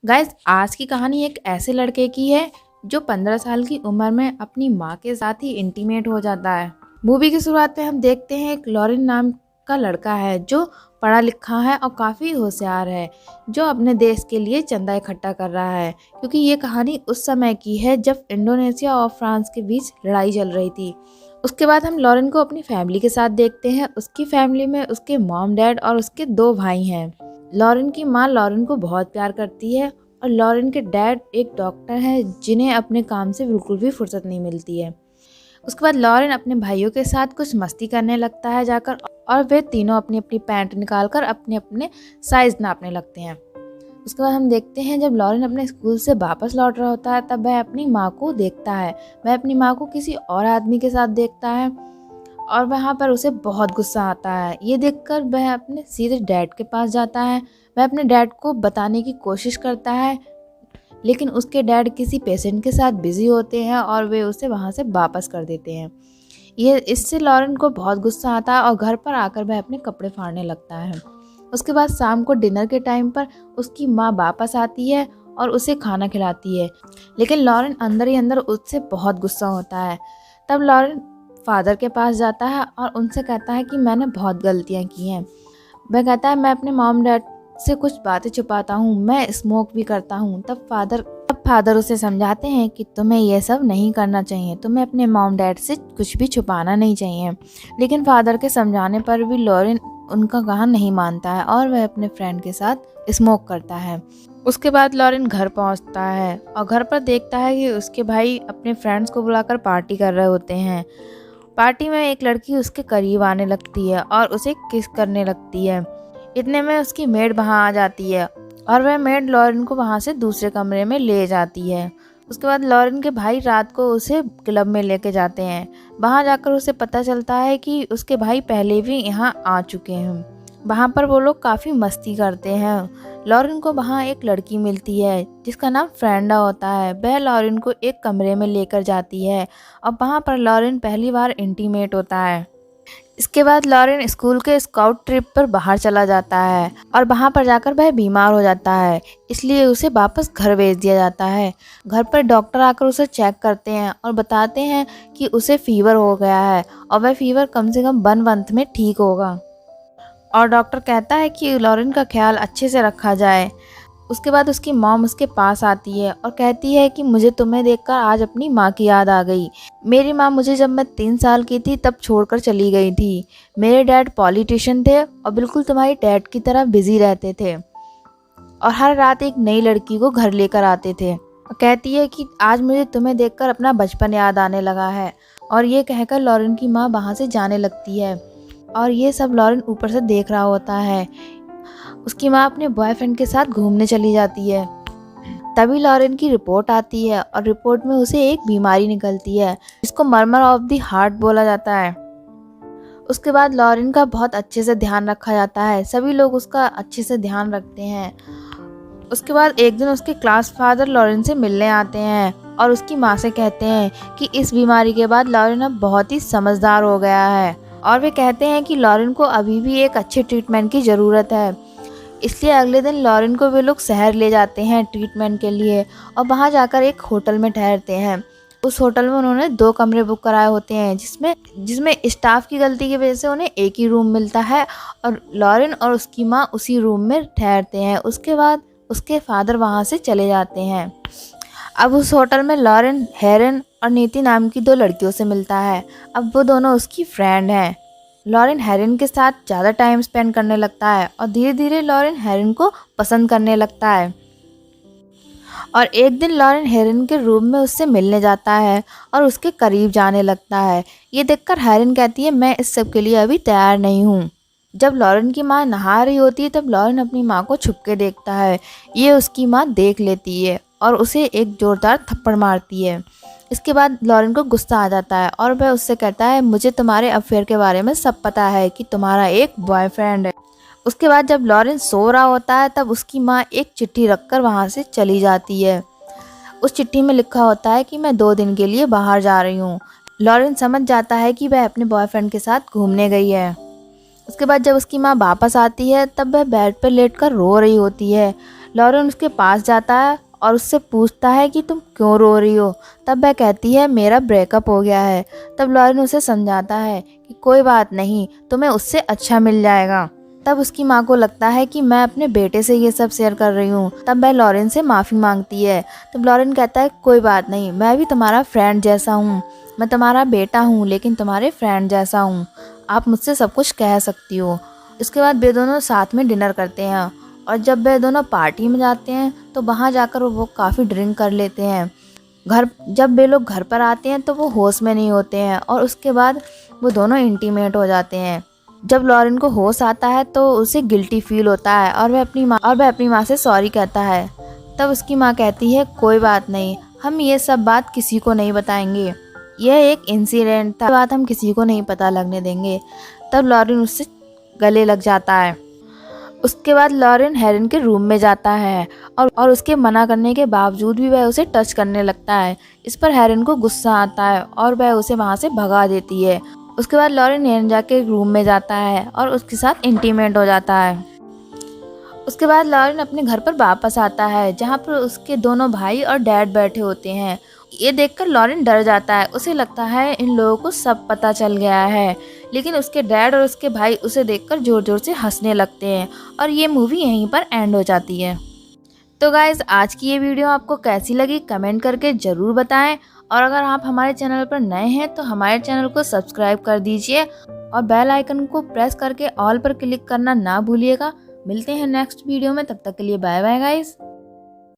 Guys, आज की कहानी एक ऐसे लड़के की है जो 15 साल की उम्र में अपनी माँ के साथ ही इंटीमेट हो जाता है। मूवी की शुरुआत में हम देखते हैं एक लॉरेन नाम का लड़का है जो पढ़ा लिखा है और काफ़ी होशियार है, जो अपने देश के लिए चंदा इकट्ठा कर रहा है, क्योंकि ये कहानी उस समय की है जब इंडोनेशिया और फ्रांस के बीच लड़ाई चल रही थी। उसके बाद हम लॉरेन को अपनी फैमिली के साथ देखते हैं। उसकी फैमिली में उसके मॉम, डैड और उसके 2 भाई हैं। लॉरेन की माँ लॉरेन को बहुत प्यार करती है और लॉरेन के डैड एक डॉक्टर हैं जिन्हें अपने काम से बिल्कुल भी फुर्सत नहीं मिलती है। उसके बाद लॉरेन अपने भाइयों के साथ कुछ मस्ती करने लगता है जाकर, और वे तीनों अपनी अपनी पैंट निकालकर अपने अपने साइज नापने लगते हैं। उसके बाद हम देखते हैं जब लॉरेन अपने स्कूल से वापस लौट रहा होता है तब वह अपनी माँ को देखता है। वह अपनी माँ को किसी और आदमी के साथ देखता है और वहाँ पर उसे बहुत गुस्सा आता है। ये देखकर वह अपने सीधे डैड के पास जाता है। वह अपने डैड को बताने की कोशिश करता है, लेकिन उसके डैड किसी पेशेंट के साथ बिजी होते हैं और वे उसे वहाँ से वापस कर देते हैं। ये इससे लॉरेन को बहुत गुस्सा आता है और घर पर आकर वह अपने कपड़े फाड़ने लगता है। उसके बाद शाम को डिनर के टाइम पर उसकी माँ वापस आती है और उसे खाना खिलाती है, लेकिन लॉरेन अंदर ही अंदर उससे बहुत गुस्सा होता है। तब लॉरेन फादर के पास जाता है और उनसे कहता है कि मैंने बहुत गलतियाँ की हैं। वह कहता है मैं अपने मॉम डैड से कुछ बातें छुपाता हूँ, मैं स्मोक भी करता हूँ। तब फादर उसे समझाते हैं कि तुम्हें यह सब नहीं करना चाहिए, तुम्हें अपने मॉम डैड से कुछ भी छुपाना नहीं चाहिए। लेकिन फादर के समझाने पर भी लॉरेन उनका कहा नहीं मानता है और वह अपने फ्रेंड के साथ स्मोक करता है। उसके बाद लॉरेन घर पहुंचता है और घर पर देखता है कि उसके भाई अपने फ्रेंड्स को बुलाकर पार्टी कर रहे होते हैं। पार्टी में एक लड़की उसके करीब आने लगती है और उसे किस करने लगती है। इतने में उसकी मेड वहाँ आ जाती है और वह मेड लॉरेन को वहाँ से दूसरे कमरे में ले जाती है। उसके बाद लॉरेन के भाई रात को उसे क्लब में लेके जाते हैं। वहाँ जाकर उसे पता चलता है कि उसके भाई पहले भी यहाँ आ चुके हैं। वहाँ पर वो लोग काफ़ी मस्ती करते हैं। लॉरेन को वहाँ एक लड़की मिलती है जिसका नाम फ्रेंडा होता है। वह लॉरेन को एक कमरे में लेकर जाती है और वहाँ पर लॉरेन पहली बार इंटीमेट होता है। इसके बाद लॉरेन स्कूल के स्काउट ट्रिप पर बाहर चला जाता है और वहाँ पर जाकर वह बीमार हो जाता है, इसलिए उसे वापस घर भेज दिया जाता है। घर पर डॉक्टर आकर उसे चेक करते हैं और बताते हैं कि उसे फीवर हो गया है और वह फीवर कम से कम 1 मंथ में ठीक होगा। और डॉक्टर कहता है कि लॉरेन का ख्याल अच्छे से रखा जाए। उसके बाद उसकी मॉम उसके पास आती है और कहती है कि मुझे तुम्हें देखकर आज अपनी माँ की याद आ गई। मेरी माँ मुझे जब मैं 3 साल की थी तब छोड़कर चली गई थी। मेरे डैड पॉलिटिशियन थे और बिल्कुल तुम्हारी डैड की तरह बिजी रहते थे और हर रात एक नई लड़की को घर लेकर आते थे। और कहती है कि आज मुझे तुम्हें देखकर अपना बचपन याद आने लगा है। और ये कहकर लॉरेन की माँ वहाँ से जाने लगती है और ये सब लॉरेन ऊपर से देख रहा होता है। उसकी माँ अपने बॉयफ्रेंड के साथ घूमने चली जाती है। तभी लॉरेन की रिपोर्ट आती है और रिपोर्ट में उसे एक बीमारी निकलती है जिसको मर्मर ऑफ द हार्ट बोला जाता है। उसके बाद लॉरेन का बहुत अच्छे से ध्यान रखा जाता है। सभी लोग उसका अच्छे से ध्यान रखते हैं। उसके बाद एक दिन उसके क्लास फादर लॉरेन से मिलने आते हैं और उसकी माँ से कहते हैं कि इस बीमारी के बाद लॉरेन अब बहुत ही समझदार हो गया है और वे कहते हैं कि लॉरेन को अभी भी एक अच्छे ट्रीटमेंट की ज़रूरत है। इसलिए अगले दिन लॉरेन को वे लोग शहर ले जाते हैं ट्रीटमेंट के लिए और वहाँ जाकर एक होटल में ठहरते हैं। उस होटल में उन्होंने 2 कमरे बुक कराए होते हैं जिसमें स्टाफ की गलती की वजह से उन्हें एक ही रूम मिलता है और लॉरेन और उसकी माँ उसी रूम में ठहरते हैं। उसके बाद उसके फादर वहाँ से चले जाते हैं। अब उस होटल में लॉरेन हेरन और नीति नाम की 2 लड़कियों से मिलता है। अब वो दोनों उसकी फ्रेंड हैं। लॉरेन हेरन के साथ ज़्यादा टाइम स्पेंड करने लगता है और धीरे धीरे लॉरेन हेरन को पसंद करने लगता है। और एक दिन लॉरेन हेरन के रूम में उससे मिलने जाता है और उसके करीब जाने लगता है। ये देखकर हेरन कहती है मैं इस सब के लिए अभी तैयार नहीं हूँ। जब लॉरेन की माँ नहा रही होती है तब लॉरेन अपनी माँ को छुपके देखता है। ये उसकी माँ देख लेती है और उसे एक जोरदार थप्पड़ मारती है। इसके बाद लॉरेन को गुस्सा आ जाता है और वह उससे कहता है मुझे तुम्हारे अफेयर के बारे में सब पता है कि तुम्हारा एक बॉयफ्रेंड है। उसके बाद जब लॉरेन सो रहा होता है तब उसकी माँ एक चिट्ठी रखकर वहाँ से चली जाती है। उस चिट्ठी में लिखा होता है कि मैं 2 दिन के लिए बाहर जा रही हूँ। लॉरेन समझ जाता है कि वह अपने बॉयफ्रेंड के साथ घूमने गई है। उसके बाद जब उसकी माँ वापस आती है तब वह बेड पर लेटकर रो रही होती है। लॉरेन उसके पास जाता है और उससे पूछता है कि तुम क्यों रो रही हो। तब वह कहती है मेरा ब्रेकअप हो गया है। तब लॉरेन उसे समझाता है कि कोई बात नहीं, तुम्हें उससे अच्छा मिल जाएगा। तब उसकी माँ को लगता है कि मैं अपने बेटे से ये सब शेयर कर रही हूँ। तब वह लॉरेन से माफ़ी मांगती है। तब लॉरेन कहता है कोई बात नहीं, मैं भी तुम्हारा फ्रेंड जैसा हूँ, मैं तुम्हारा बेटा हूँ लेकिन तुम्हारे फ्रेंड जैसा हूँ, आप मुझसे सब कुछ कह सकती हो। इसके बाद वे दोनों साथ में डिनर करते हैं और जब वे दोनों पार्टी में जाते हैं तो वहाँ जाकर वो काफ़ी ड्रिंक कर लेते हैं। जब वे लोग घर पर आते हैं तो वो होश में नहीं होते हैं और उसके बाद वो दोनों इंटीमेट हो जाते हैं। जब लॉरेन को होश आता है तो उसे गिल्टी फील होता है और वह अपनी माँ से सॉरी कहता है। तब उसकी माँ कहती है कोई बात नहीं, हम ये सब बात किसी को नहीं बताएंगे, यह एक इंसिडेंट था, बात हम किसी को नहीं पता लगने देंगे। तब लॉरेन उससे गले लग जाता है। उसके बाद लॉरेन हेरन के रूम में जाता है और उसके मना करने के बावजूद भी वह उसे टच करने लगता है। इस पर हेरन को गुस्सा आता है और वह उसे वहाँ से भगा देती है। उसके बाद लॉरेन हेरन जाके रूम में जाता है और उसके साथ इंटीमेट हो जाता है। उसके बाद लॉरेन अपने घर पर वापस आता है जहाँ पर उसके दोनों भाई और डैड बैठे होते हैं। ये देखकर लॉरेन डर जाता है, उसे लगता है इन लोगों को सब पता चल गया है। लेकिन उसके डैड और उसके भाई उसे देखकर जोर जोर से हंसने लगते हैं और ये मूवी यहीं पर एंड हो जाती है। तो गाइज आज की ये वीडियो आपको कैसी लगी कमेंट करके ज़रूर बताएं और अगर आप हमारे चैनल पर नए हैं तो हमारे चैनल को सब्सक्राइब कर दीजिए और बेल आइकन को प्रेस करके ऑल पर क्लिक करना ना भूलिएगा। मिलते हैं नेक्स्ट वीडियो में, तब तक के लिए बाय बाय गाइज।